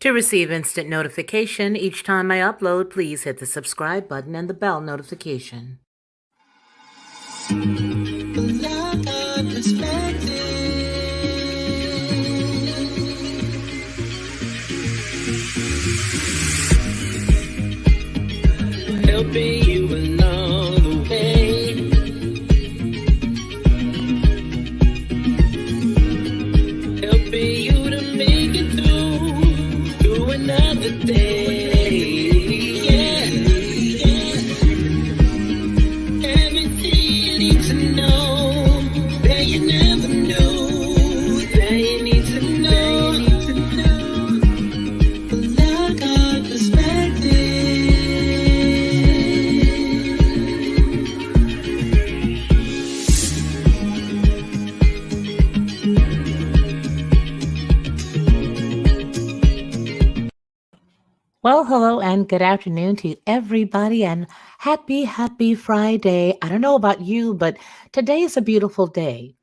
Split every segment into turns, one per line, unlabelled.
To receive instant notification each time I upload, please hit the subscribe button and the bell notification.
Helping you along the way. Helping you to make it through another day. Yeah, yeah. Everything you need to know that you never knew, that you need to know. Like our perspective.
Well, hello and good afternoon to everybody, and happy Friday. I don't know about you, but today is a beautiful day.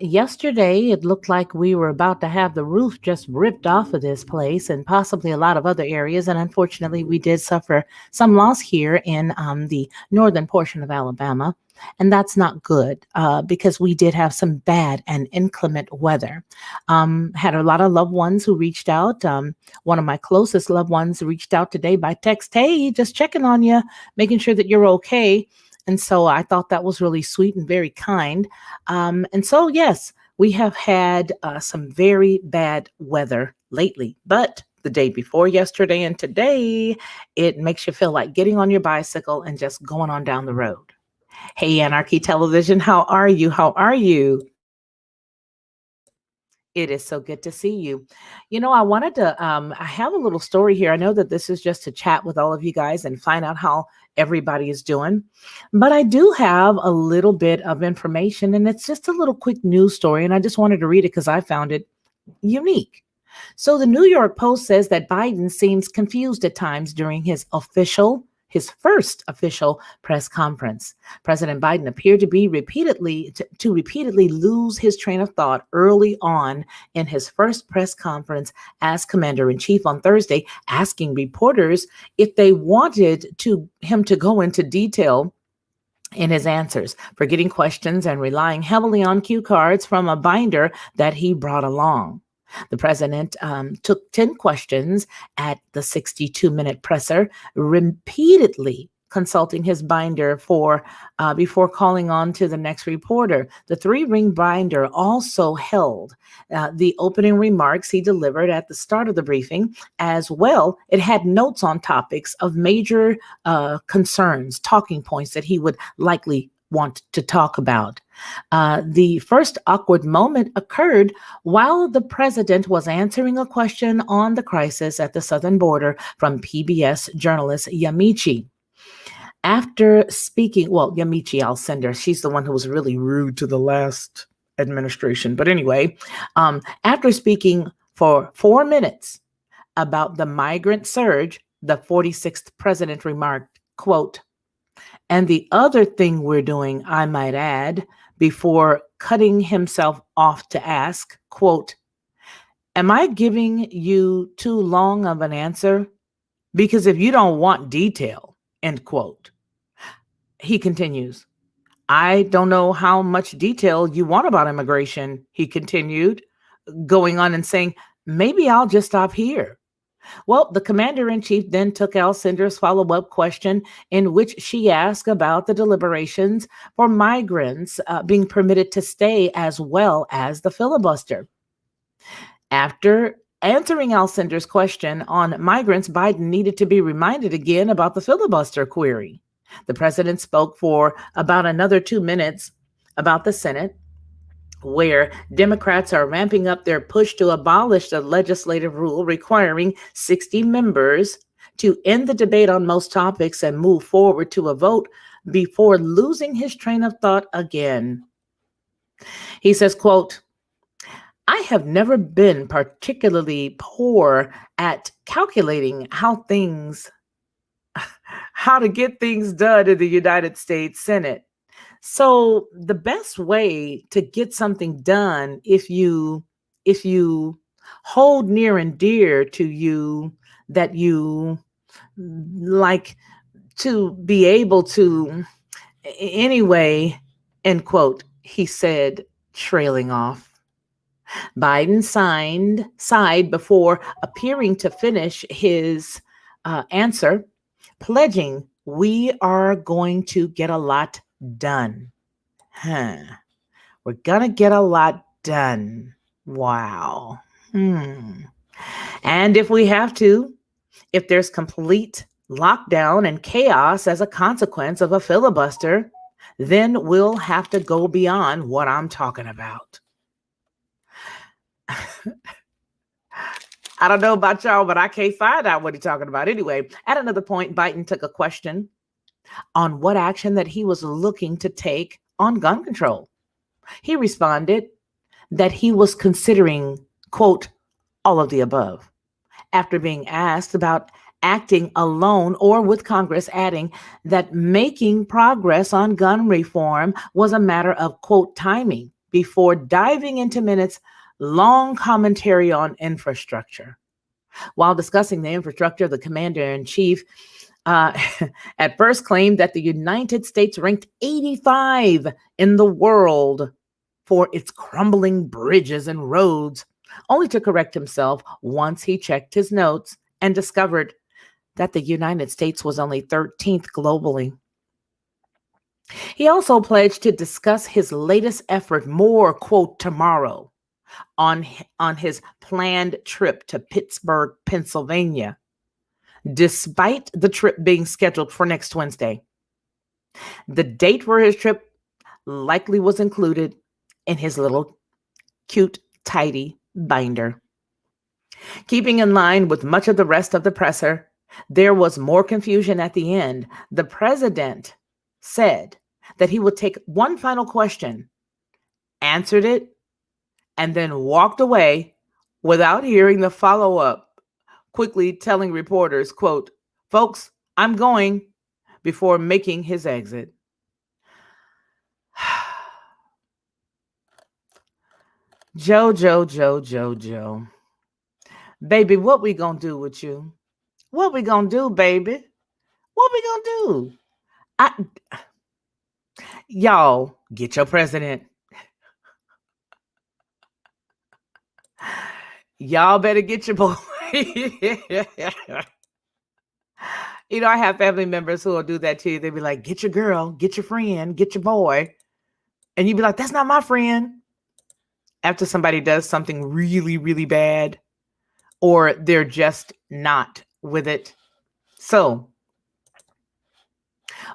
Yesterday it looked like we were about to have the roof just ripped off of this place and possibly a lot of other areas. And unfortunately, we did suffer some loss here in the northern portion of Alabama. And that's not good because we did have some bad and inclement weather. Had a lot of loved ones who reached out. One of my closest loved ones reached out today by text. Hey, just checking on you, making sure that you're okay. And so I thought that was really sweet and very kind. And so, yes, we have had some very bad weather lately, but the day before yesterday and today, it makes you feel like getting on your bicycle and just going on down the road. Hey, Anarchy Television, how are you? How are you? It is so good to see you. I have a little story here. I know that this is just to chat with all of you guys and find out how everybody is doing. But I do have a little bit of information, and it's just a little quick news story. And I just wanted to read it because I found it unique. So the New York Post says that Biden seems confused at times during his first official press conference. President Biden appeared to repeatedly lose his train of thought early on in his first press conference as commander-in-chief on Thursday, asking reporters if they wanted him to go into detail in his answers, forgetting questions and relying heavily on cue cards from a binder that he brought along. The president took 10 questions at the 62-minute presser, repeatedly consulting his binder before calling on to the next reporter. The three-ring binder also held the opening remarks he delivered at the start of the briefing. As well, it had notes on topics of major concerns, talking points that he would likely want to talk about. The first awkward moment occurred while the president was answering a question on the crisis at the southern border from PBS journalist Yamiche. After speaking, well, Yamiche Alcindor, she's the one who was really rude to the last administration. But anyway, after speaking for 4 minutes about the migrant surge, the 46th president remarked, quote, "And the other thing we're doing, I might add," before cutting himself off to ask, quote, "Am I giving you too long of an answer? Because if you don't want detail," end quote. He continues, "I don't know how much detail you want about immigration," he continued, going on and saying, "Maybe I'll just stop here." Well, the commander-in-chief then took Alcindor's follow-up question, in which she asked about the deliberations for migrants being permitted to stay, as well as the filibuster. After answering Alcindor's question on migrants, Biden needed to be reminded again about the filibuster query. The president spoke for about another 2 minutes about the Senate, where Democrats are ramping up their push to abolish the legislative rule requiring 60 members to end the debate on most topics and move forward to a vote, before losing his train of thought again. He says, quote, "I have never been particularly poor at calculating how to get things done in the United States Senate. So the best way to get something done, if you hold near and dear to you that you like to be able to anyway, end quote, he said, trailing off. Biden sighed before appearing to finish his answer, pledging, "We are going to get a lot done." Huh. We're going to get a lot done. Wow. And if we have to, if there's complete lockdown and chaos as a consequence of a filibuster, then we'll have to go beyond what I'm talking about. I don't know about y'all, but I can't find out what he's talking about. Anyway, at another point, Biden took a question on what action that he was looking to take on gun control. He responded that he was considering, quote, all of the above. After being asked about acting alone or with Congress, adding that making progress on gun reform was a matter of, quote, timing, before diving into minutes long commentary on infrastructure. While discussing the infrastructure, the commander-in-chief at first claimed that the United States ranked 85 in the world for its crumbling bridges and roads, only to correct himself once he checked his notes and discovered that the United States was only 13th globally. He also pledged to discuss his latest effort more, quote, tomorrow on his planned trip to Pittsburgh, Pennsylvania, despite the trip being scheduled for next Wednesday. The date for his trip likely was included in his little cute, tidy binder. Keeping in line with much of the rest of the presser, there was more confusion at the end. The president said that he would take one final question, answered it, and then walked away without hearing the follow-up, quickly telling reporters, quote, "Folks, I'm going," before making his exit. Joe. Baby, what we gonna do with you? What we gonna do, baby? What we gonna do? Y'all, get your president. Y'all better get your boy. You know, I have family members who will do that too. They'll be like, get your girl, get your friend, get your boy. And you'd be like, that's not my friend. After somebody does something really, really bad, or they're just not with it. So,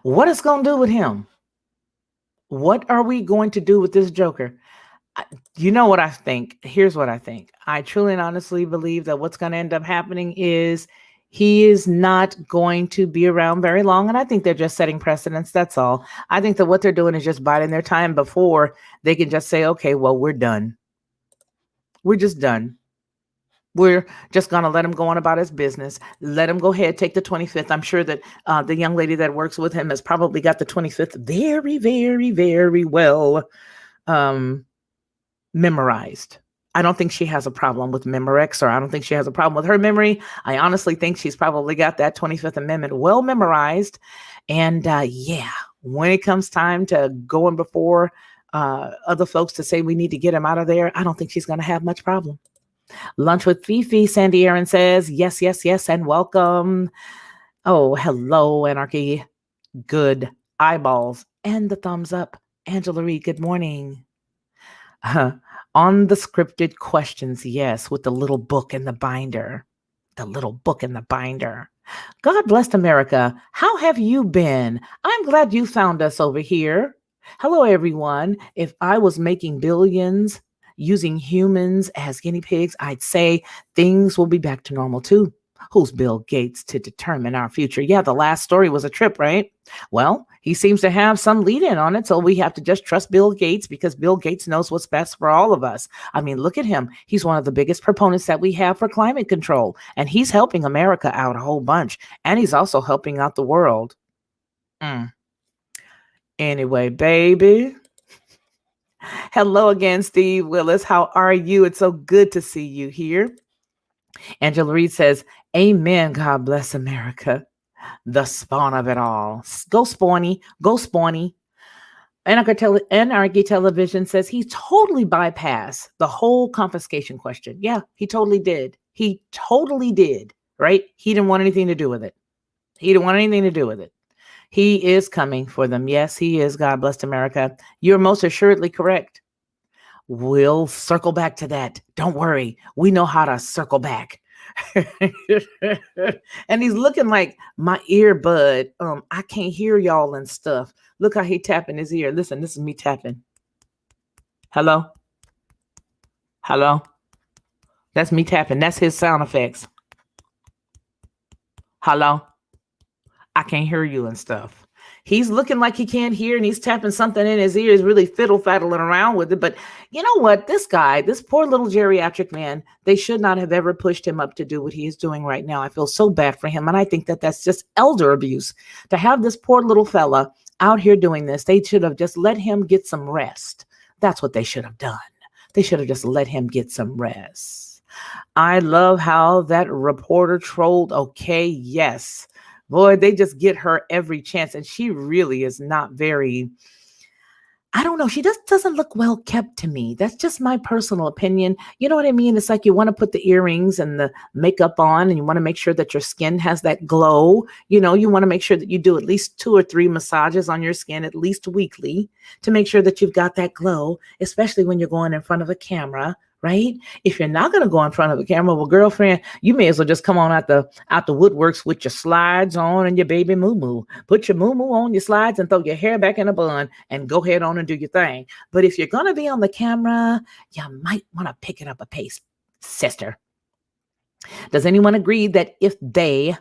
what is going to do with him? What are we going to do with this joker? You know what I think? Here's what I think. I truly and honestly believe that what's going to end up happening is he is not going to be around very long. And I think they're just setting precedents. That's all. I think that what they're doing is just biding their time before they can just say, okay, well, we're done. We're just done. We're just going to let him go on about his business. Let him go ahead, take the 25th. I'm sure that the young lady that works with him has probably got the 25th very, very, very well memorized. I don't think she has a problem with Memorex, or I don't think she has a problem with her memory. I honestly think she's probably got that 25th Amendment well memorized. And yeah, when it comes time to going before other folks to say we need to get him out of there, I don't think she's going to have much problem. Lunch with Fifi, Sandy Aaron says, yes, and welcome. Oh, hello, Anarchy. Good eyeballs and the thumbs up. Angela Reed, good morning. On the scripted questions, yes, with the little book in the binder. God bless America. How have you been? I'm glad you found us over here. Hello, everyone. If I was making billions using humans as guinea pigs, I'd say things will be back to normal too. Who's Bill Gates to determine our future? Yeah, the last story was a trip, right? Well, he seems to have some lead in on it, so we have to just trust Bill Gates because Bill Gates knows what's best for all of us. I mean, look at him. He's one of the biggest proponents that we have for climate control, and he's helping America out a whole bunch, and he's also helping out the world. Anyway, baby, Hello again, Steve Willis. How are you? It's so good to see you here. Angela Reed says, Amen. God bless America. The spawn of it all. Go Spawny. Go Spawny. Anarchy Television says he totally bypassed the whole confiscation question. Yeah, he totally did. He totally did. Right? He didn't want anything to do with it. He didn't want anything to do with it. He is coming for them. Yes, he is. God bless America. You're most assuredly correct. We'll circle back to that. Don't worry. We know how to circle back. And he's looking like my earbud. I can't hear y'all and stuff. Look how he tapping his ear. Listen, this is me tapping. Hello? Hello? That's me tapping. That's his sound effects. Hello? I can't hear you and stuff. He's looking like he can't hear and he's tapping something in his ear. He's really fiddle faddling around with it. But you know what? This guy, this poor little geriatric man, they should not have ever pushed him up to do what he is doing right now. I feel so bad for him. And I think that that's just elder abuse to have this poor little fella out here doing this. They should have just let him get some rest. That's what they should have done. They should have just let him get some rest. I love how that reporter trolled. Okay, yes. Boy, they just get her every chance. And she really is not very, I don't know. She just doesn't look well kept to me. That's just my personal opinion. You know what I mean? It's like you want to put the earrings and the makeup on and you want to make sure that your skin has that glow. You know, you want to make sure that you do at least 2 or 3 massages on your skin, at least weekly, to make sure that you've got that glow, especially when you're going in front of a camera. Right? If you're not going to go in front of the camera, well, girlfriend, you may as well just come on out the woodworks with your slides on and your baby moo-moo. Put your moo-moo on your slides and throw your hair back in a bun and go ahead on and do your thing. But if you're going to be on the camera, you might want to pick it up a pace, sister. Does anyone agree that if they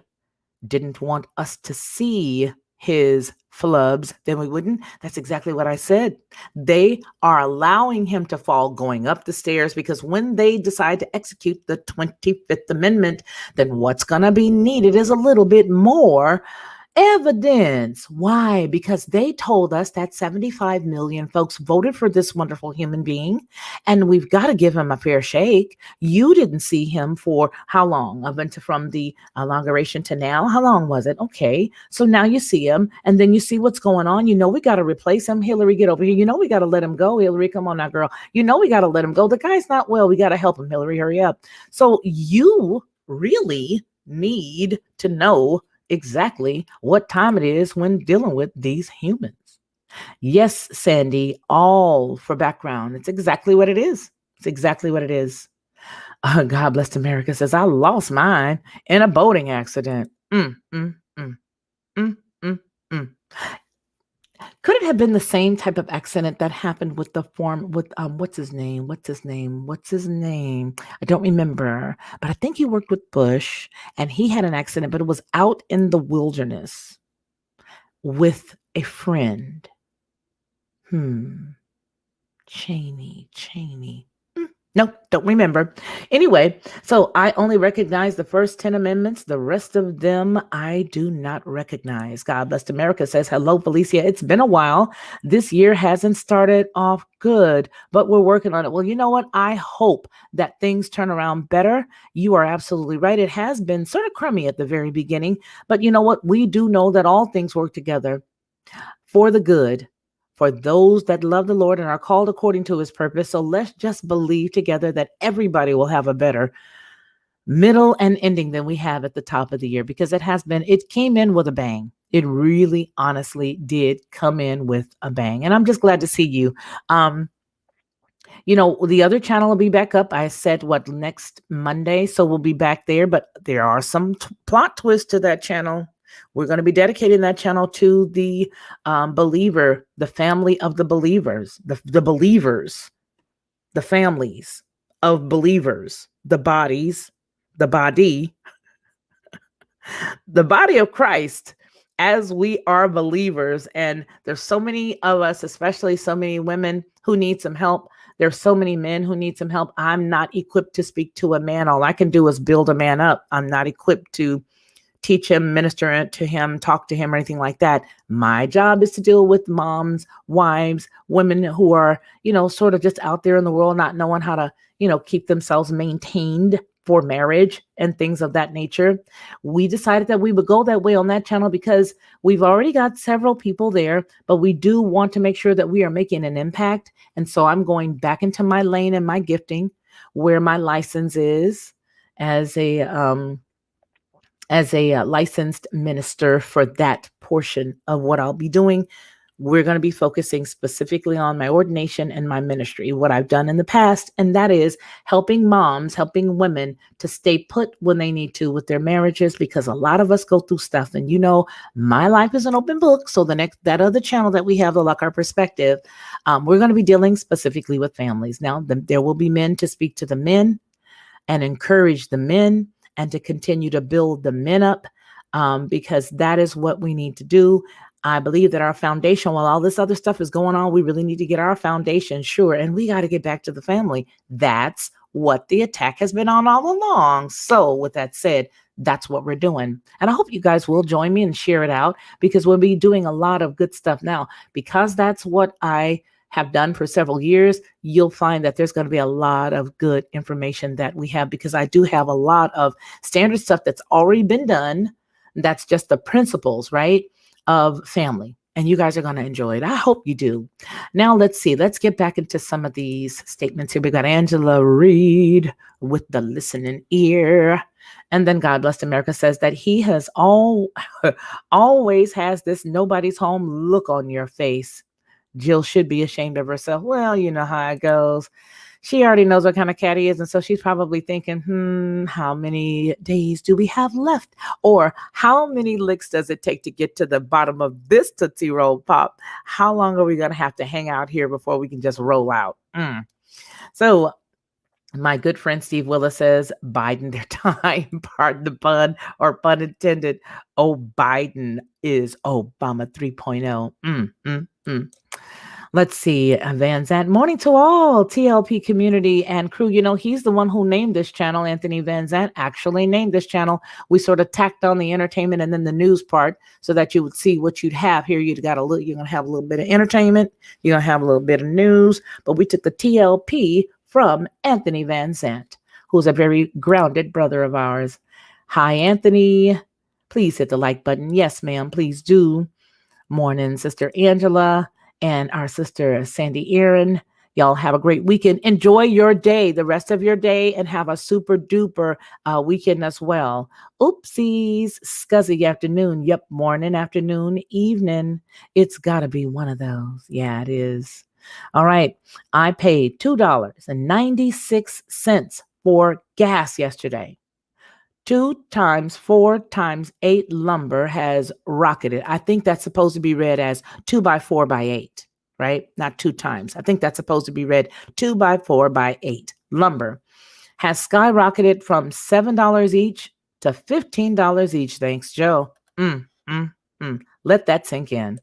didn't want us to see his flubs, then we wouldn't? That's exactly what I said. They are allowing him to fall going up the stairs because when they decide to execute the 25th Amendment, then what's going to be needed is a little bit more evidence. Why? Because they told us that 75 million folks voted for this wonderful human being, and we've got to give him a fair shake. You didn't see him for how long? From the inauguration to now? How long was it? Okay. So now you see him, and then you see what's going on. You know we got to replace him. Hillary, get over here. You know we got to let him go. Hillary, come on now, girl. You know we got to let him go. The guy's not well. We got to help him. Hillary, hurry up. So you really need to know exactly what time it is when dealing with these humans. Yes, Sandy, all for background. It's exactly what it is. It's exactly what it is. God bless America says, I lost mine in a boating accident. Could it have been the same type of accident that happened with the form with what's his name? I don't remember, but I think he worked with Bush and he had an accident, but it was out in the wilderness with a friend. Cheney. Nope, don't remember. Anyway, so I only recognize the first 10 amendments. The rest of them I do not recognize. God bless America says, hello, Felicia. It's been a while. This year hasn't started off good, but we're working on it. Well, you know what? I hope that things turn around better. You are absolutely right. It has been sort of crummy at the very beginning, but you know what? We do know that all things work together for the good, for those that love the Lord and are called according to his purpose. So let's just believe together that everybody will have a better middle and ending than we have at the top of the year, because it came in with a bang. It really honestly did come in with a bang. And I'm just glad to see you. The other channel will be back up. I said next Monday. So we'll be back there, but there are some plot twists to that channel. We're going to be dedicating that channel to the believer, the family of the believers, the believers, the families of believers, the bodies, the body of Christ, as we are believers. And there's so many of us, especially so many women who need some help. There's so many men who need some help. I'm not equipped to speak to a man. All I can do is build a man up. I'm not equipped to teach him, minister to him, talk to him, or anything like that. My job is to deal with moms, wives, women who are, sort of just out there in the world, not knowing how to, keep themselves maintained for marriage and things of that nature. We decided that we would go that way on that channel because we've already got several people there, but we do want to make sure that we are making an impact. And so I'm going back into my lane and my gifting where my license is as a licensed minister for that portion of what I'll be doing. We're going to be focusing specifically on my ordination and my ministry, what I've done in the past, and that is helping moms, helping women to stay put when they need to with their marriages, because a lot of us go through stuff. And my life is an open book. So that other channel that we have, the Luck Our Perspective, we're going to be dealing specifically with families. Now, there will be men to speak to the men and encourage the men and to continue to build the men up, because that is what we need to do. I believe that our foundation, while all this other stuff is going on, we really need to get our foundation sure. And we got to get back to the family. That's what the attack has been on all along. So with that said, that's what we're doing. And I hope you guys will join me and share it out, because we'll be doing a lot of good stuff now, because that's what I have done for several years. You'll find that there's going to be a lot of good information that we have, because I do have a lot of standard stuff that's already been done. That's just the principles, right, of family. And you guys are going to enjoy it. I hope you do. Now, let's see. Let's get back into some of these statements here. We got Angela Reed with the listening ear. And then God Bless America says that he has always has this nobody's home look on your face. Jill should be ashamed of herself. Well, you know how it goes. She already knows what kind of cat he is. And so she's probably thinking, how many days do we have left? Or how many licks does it take to get to the bottom of this Tootsie Roll Pop? How long are we going to have to hang out here before we can just roll out? So my good friend Steve Willis says, Biden their time, pardon the pun, or pun intended. Oh, Biden is Obama 3.0. Let's see, Van Zant. Morning to all TLP community and crew. He's the one who named this channel. Anthony Van Zant actually named this channel. We sort of tacked on the entertainment and then the news part so that you would see what you'd have here. You're going to have a little bit of entertainment. You're going to have a little bit of news. But we took the TLP from Anthony Van Zant, who's a very grounded brother of ours. Hi, Anthony. Please hit the like button. Yes, ma'am. Please do. Morning, Sister Angela. And our sister Sandy Aaron. Y'all have a great weekend. Enjoy your day, the rest of your day, and have a super duper weekend as well. Oopsies, scuzzy afternoon. Yep, morning, afternoon, evening. It's got to be one of those. Yeah, it is. All right. I paid $2.96 for gas yesterday. 2 times 4 times 8 lumber has rocketed. I think that's supposed to be read as 2 by 4 by 8, right? Not 2 times. I think that's supposed to be read 2 by 4 by 8. Lumber has skyrocketed from $7 each to $15 each. Thanks, Joe. Let that sink in.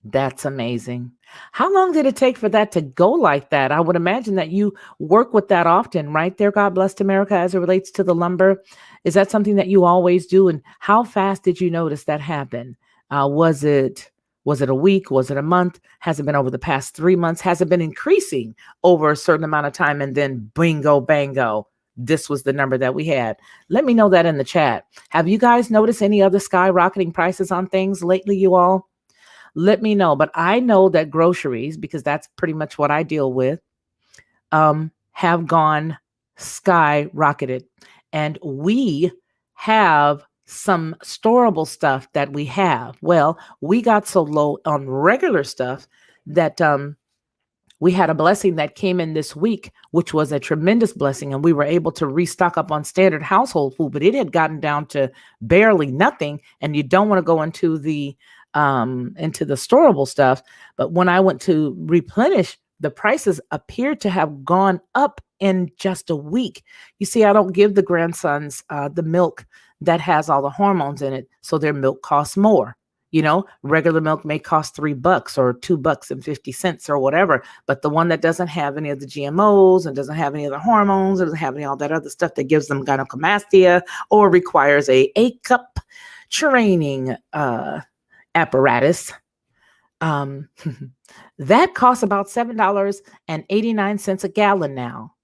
That's amazing. How long did it take for that to go like that? I would imagine that you work with that often, right there, God Bless America, as it relates to the lumber. Is that something that you always do? And how fast did you notice that happen? Was it a week? Was it a month? Has it been over the past 3 months? Has it been increasing over a certain amount of time? And then bingo, bango, this was the number that we had. Let me know that in the chat. Have you guys noticed any other skyrocketing prices on things lately, you all? Let me know. But I know that groceries, because that's pretty much what I deal with, have gone skyrocketed. And we have some storable stuff that we have. Well, we got so low on regular stuff that we had a blessing that came in this week, which was a tremendous blessing. And we were able to restock up on standard household food, but it had gotten down to barely nothing. And you don't want to go into the storable stuff. But when I went to replenish, the prices appeared to have gone up in just a week. You see, I don't give the grandsons the milk that has all the hormones in it, so their milk costs more. Regular milk may cost $3 or $2.50 or whatever, but the one that doesn't have any of the GMOs and doesn't have any of the hormones, doesn't have any all that other stuff that gives them gynecomastia or requires a cup training apparatus, um, that costs about $7.89 a gallon now.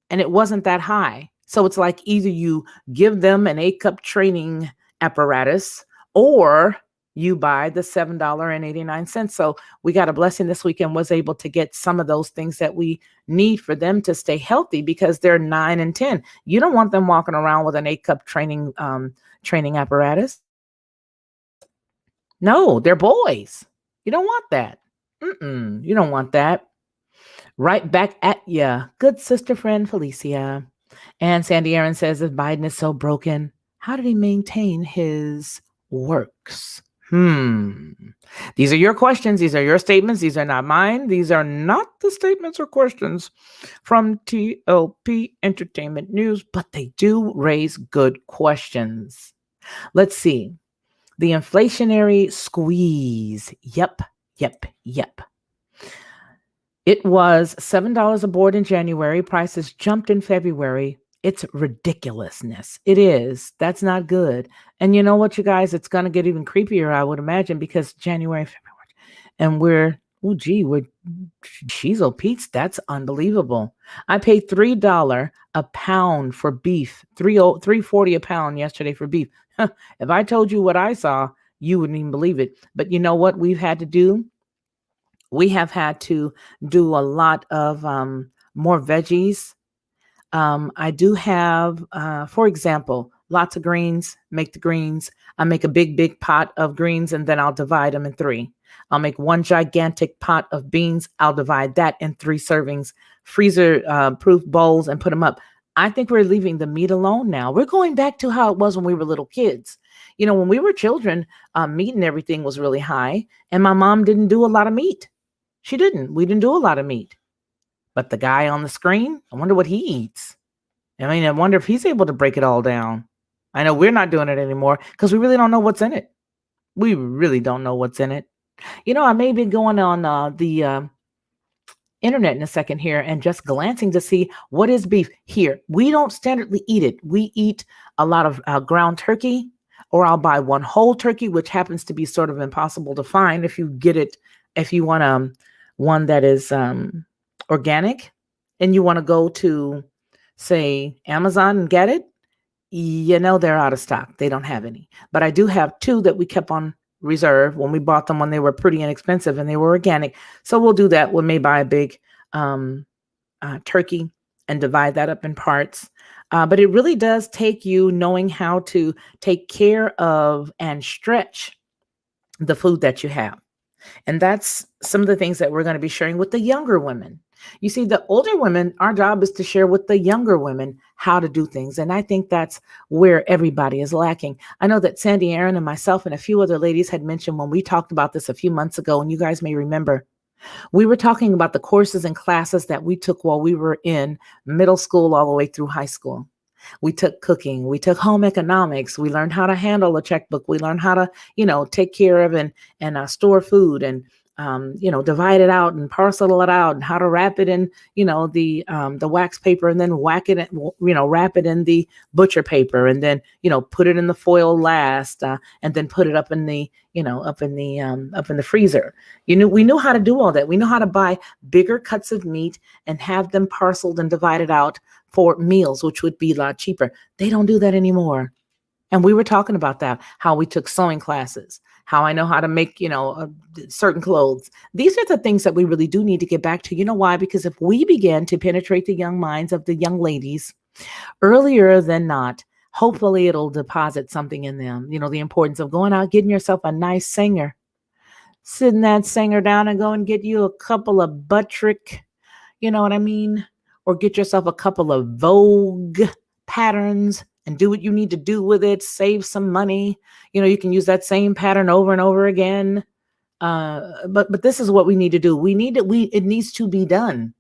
And it wasn't that high. So it's like either you give them an A-cup training apparatus or you buy the $7.89. So we got a blessing this weekend, was able to get some of those things that we need for them to stay healthy because they're 9 and 10. You don't want them walking around with an A-cup training apparatus. No, they're boys. You don't want that. You don't want that. Right back at ya, good sister friend Felicia. And Sandy Aaron says, if Biden is so broken, how did he maintain his works? These are your questions. These are your statements. These are not mine. These are not the statements or questions from TLP Entertainment News, but they do raise good questions. Let's see. The inflationary squeeze. Yep. It was $7 a board in January. Prices jumped in February. It's ridiculous's. It is. That's not good. And you know what, you guys? It's going to get even creepier, I would imagine, because January, February, and we're Shizo Pete's. That's unbelievable. I paid $3 a pound for beef, $3.40 a pound yesterday for beef. If I told you what I saw, you wouldn't even believe it. But you know what we've had to do? We have had to do a lot of more veggies. I do have, for example, lots of greens, make the greens. I make a big pot of greens and then I'll divide them in 3. I'll make one gigantic pot of beans. I'll divide that in 3 servings, freezer proof bowls, and put them up. I think we're leaving the meat alone now. We're going back to how it was when we were little kids. When we were children, meat and everything was really high, and my mom didn't do a lot of meat. She didn't. We didn't do a lot of meat. But the guy on the screen, I wonder what he eats. I wonder if he's able to break it all down. I know we're not doing it anymore because we really don't know what's in it. We really don't know what's in it. I may be going on the internet in a second here and just glancing to see what is beef here. We don't standardly eat it. We eat a lot of ground turkey, or I'll buy one whole turkey, which happens to be sort of impossible to find if you get it. If you want one that is organic and you want to go to, say, Amazon and get it, they're out of stock. They don't have any. But I do have 2 that we kept on reserve when we bought them when they were pretty inexpensive and they were organic. So we'll do that. We may buy a big turkey and divide that up in parts. But it really does take you knowing how to take care of and stretch the food that you have. And that's some of the things that we're going to be sharing with the younger women. You see, the older women, our job is to share with the younger women how to do things. And I think that's where everybody is lacking. I know that Sandy Aaron and myself and a few other ladies had mentioned when we talked about this a few months ago, and you guys may remember, we were talking about the courses and classes that we took while we were in middle school all the way through high school. We took cooking, we took home economics, we learned how to handle a checkbook, we learned how to, take care of and store food and, divide it out and parcel it out and how to wrap it in, the wax paper and then whack it, wrap it in the butcher paper and then, put it in the foil last and then put it up in the, up in the freezer. We knew how to do all that. We know how to buy bigger cuts of meat and have them parceled and divided out for meals, which would be a lot cheaper. They don't do that anymore. And we were talking about that, how we took sewing classes, how I know how to make, certain clothes. These are the things that we really do need to get back to. You know why? Because if we begin to penetrate the young minds of the young ladies earlier than not, hopefully it'll deposit something in them. The importance of going out, getting yourself a nice singer, sitting that singer down and go and get you a couple of Buttrick, you know what I mean? Or get yourself a couple of Vogue patterns and do what you need to do with it. Save some money. You can use that same pattern over and over again. But this is what we need to do. It needs to be done.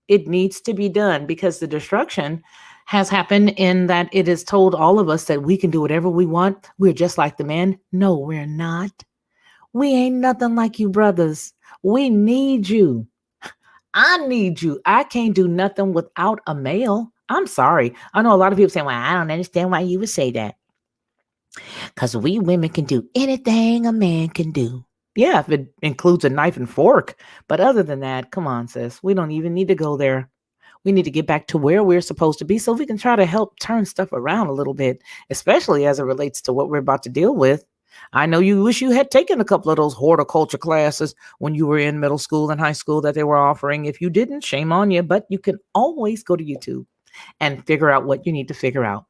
It needs to be done because the destruction has happened in that it has told all of us that we can do whatever we want. We're just like the men. No, we're not. We ain't nothing like you, brothers. We need you. I need you. I can't do nothing without a male. I'm sorry. I know a lot of people saying, well, I don't understand why you would say that. Because we women can do anything a man can do. Yeah, if it includes a knife and fork. But other than that, come on, sis. We don't even need to go there. We need to get back to where we're supposed to be so we can try to help turn stuff around a little bit, especially as it relates to what we're about to deal with. I know you wish you had taken a couple of those horticulture classes when you were in middle school and high school that they were offering. If you didn't, shame on you, but you can always go to YouTube and figure out what you need to figure out.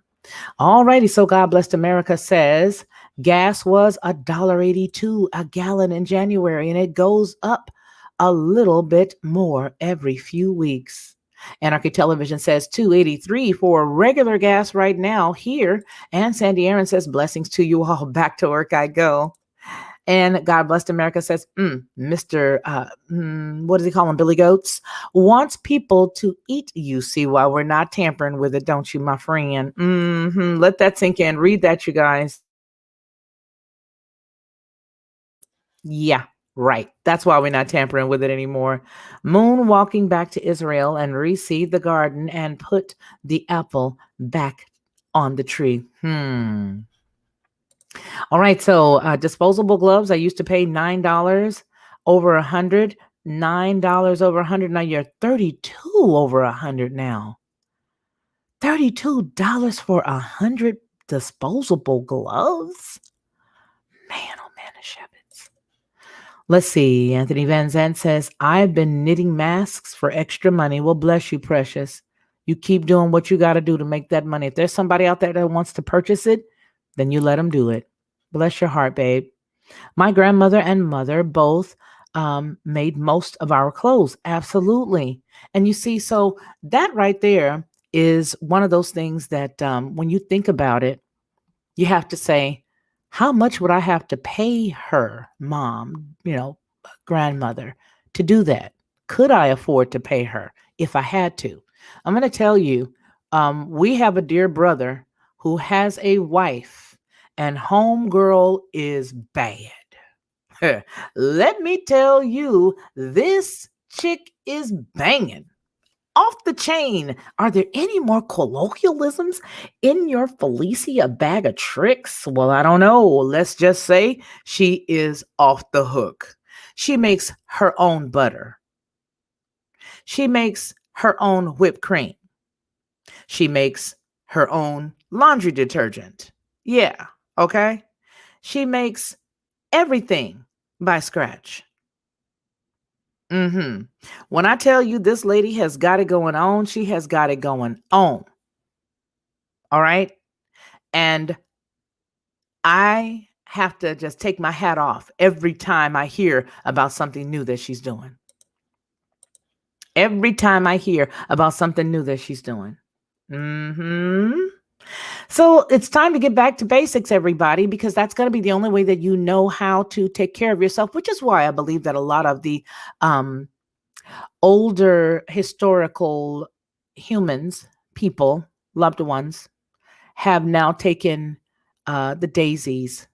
All righty. So God Bless America says gas was $1.82 a gallon in January, and it goes up a little bit more every few weeks. Anarchy Television says 283 for regular gas right now here. And Sandy Aaron says blessings to you all. Back to work I go. And God Bless America says, Mr. What does he call him? Billy Goats wants people to eat you. See why we're not tampering with it, don't you, my friend? Let that sink in. Read that, you guys. Yeah, right. That's why we're not tampering with it anymore. Moon walking back to Israel and reseed the garden and put the apple back on the tree. All right, so disposable gloves. I used to pay $9 over 100. $9 over 100. Now you're 32 over 100 now. $32 for 100 disposable gloves. Man, oh man, the Shepherds. Let's see. Anthony Van Zandt says, I've been knitting masks for extra money. Well, bless you, precious. You keep doing what you got to do to make that money. If there's somebody out there that wants to purchase it, then you let them do it. Bless your heart, babe. My grandmother and mother both made most of our clothes. Absolutely. And you see, so that right there is one of those things that when you think about it, you have to say, how much would I have to pay her mom, grandmother, to do that? Could I afford to pay her if I had to? I'm going to tell you, we have a dear brother who has a wife, and homegirl is bad. Let me tell you, this chick is banging. Off the chain. Are there any more colloquialisms in your Felicia bag of tricks? Well, I don't know. Let's just say she is off the hook. She makes her own butter. She makes her own whipped cream. She makes her own laundry detergent. Yeah, okay? She makes everything by scratch. When I tell you this lady has got it going on, she has got it going on. All right. And I have to just take my hat off every time I hear about something new that she's doing. Every time I hear about something new that she's doing. So it's time to get back to basics, everybody, because that's going to be the only way that you know how to take care of yourself, which is why I believe that a lot of the older historical humans, people, loved ones, have now taken the daisies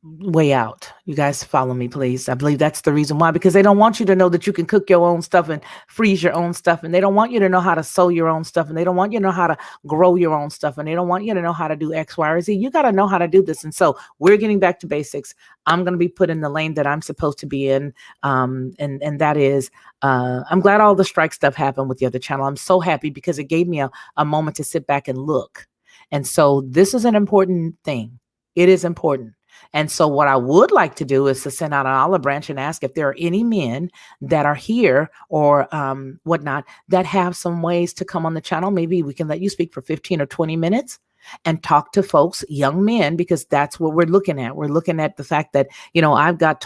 way out. You guys follow me, please. I believe that's the reason why, because they don't want you to know that you can cook your own stuff and freeze your own stuff. And they don't want you to know how to sew your own stuff. And they don't want you to know how to grow your own stuff. And they don't want you to know how to do X, Y, or Z. You got to know how to do this. And so we're getting back to basics. I'm going to be put in the lane that I'm supposed to be in. And that is, I'm glad all the strike stuff happened with the other channel. I'm so happy because it gave me a moment to sit back and look. And so this is an important thing. It is important. And so what I would like to do is to send out an olive branch and ask if there are any men that are here or whatnot that have some ways to come on the channel. Maybe we can let you speak for 15 or 20 minutes and talk to folks, young men, because that's what we're looking at. We're looking at the fact that, I've got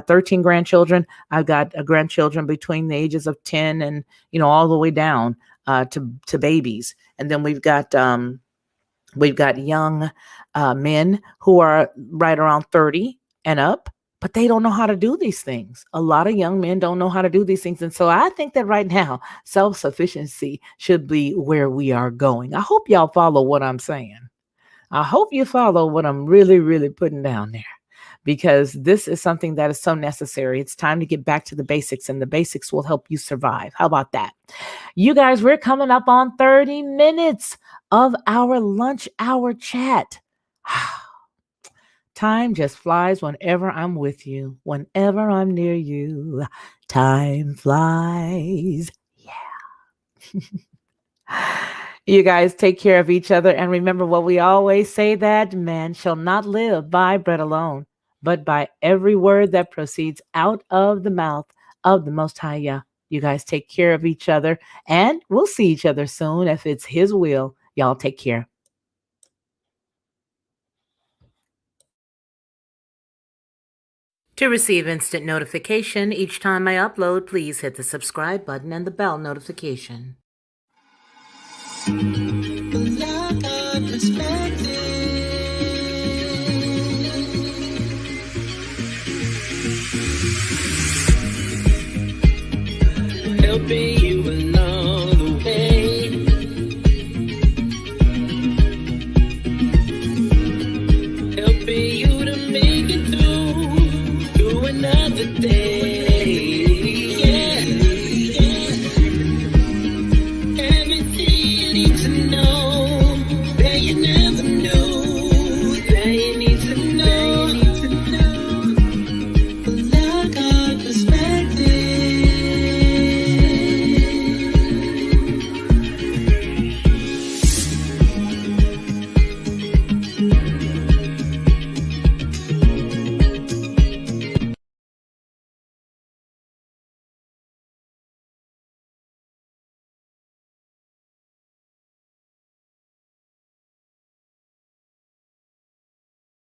13 grandchildren. I've got grandchildren between the ages of 10 and, all the way down to babies. And then we've got young men who are right around 30 and up, but they don't know how to do these things. A lot of young men don't know how to do these things. And so I think that right now, self-sufficiency should be where we are going. I hope y'all follow what I'm saying. I hope you follow what I'm really putting down there because this is something that is so necessary. It's time to get back to the basics, and the basics will help you survive. How about that? You guys, we're coming up on 30 minutes of our lunch hour chat. Time just flies whenever I'm with you, whenever I'm near you. Time flies. Yeah. You guys take care of each other and remember what we always say, that man shall not live by bread alone, but by every word that proceeds out of the mouth of the Most High Yah. You guys take care of each other and we'll see each other soon if it's His will. Y'all take care. To receive instant notification each time I upload, please hit the subscribe button and the bell notification.
Helping